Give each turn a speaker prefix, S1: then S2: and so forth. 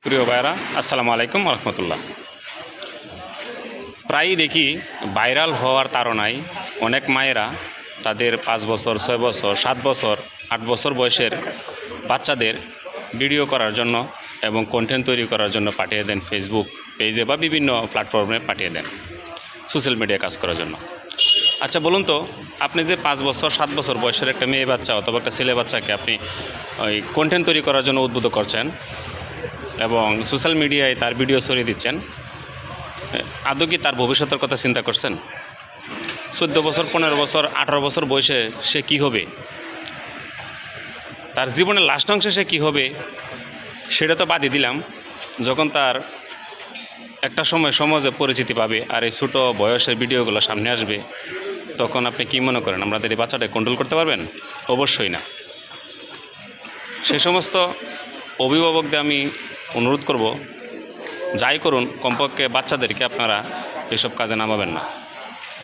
S1: প্রিয় ভাইরা, আসসালামু আলাইকুম রহমতুল্লাহ। প্রায়ই দেখি ভাইরাল হওয়ার তাড়নায় অনেক মায়েরা তাদের 5 বছর, 6 বছর, 7 বছর, 8 বছর বয়সের বাচ্চাদের ভিডিও করার জন্য এবং কন্টেন্ট তৈরি করার জন্য পাঠিয়ে দেন ফেসবুক পেজে বা বিভিন্ন প্ল্যাটফর্মে পাঠিয়ে দেন সোশ্যাল মিডিয়া কাজ করার জন্য। আচ্ছা বলুন তো, আপনি যে 5 বছর 7 বছর বয়সের একটা মেয়ে বাচ্চা অথবা একটা ছেলে বাচ্চাকে আপনি ওই কন্টেন্ট তৈরি করার জন্য উদ্বুদ্ধ করছেন এবং সোশ্যাল মিডিয়ায় তার ভিডিও ছড়িয়ে দিচ্ছেন, আদৌ কি তার ভবিষ্যতের কথা চিন্তা করছেন? 14 বছর, 15 বছর, 18 বছর বয়সে সে কি হবে, তার জীবনের লাস্ট অংশে সে কী হবে সেটা তো বাদই দিলাম। যখন তার একটা সময় সমাজে পরিচিতি পাবে আর এই ছোটো বয়সের ভিডিওগুলো সামনে আসবে, তখন আপনি কি মনে করেন আমাদের এই বাচ্চাটা কন্ট্রোল করতে পারবেন? অবশ্যই না। সে সমস্ত অভিভাবকদের আমি অনুরোধ করব, যাই করুন কমপক্ষে বাচ্চাদেরকে আপনারা এসব কাজে নামাবেন না।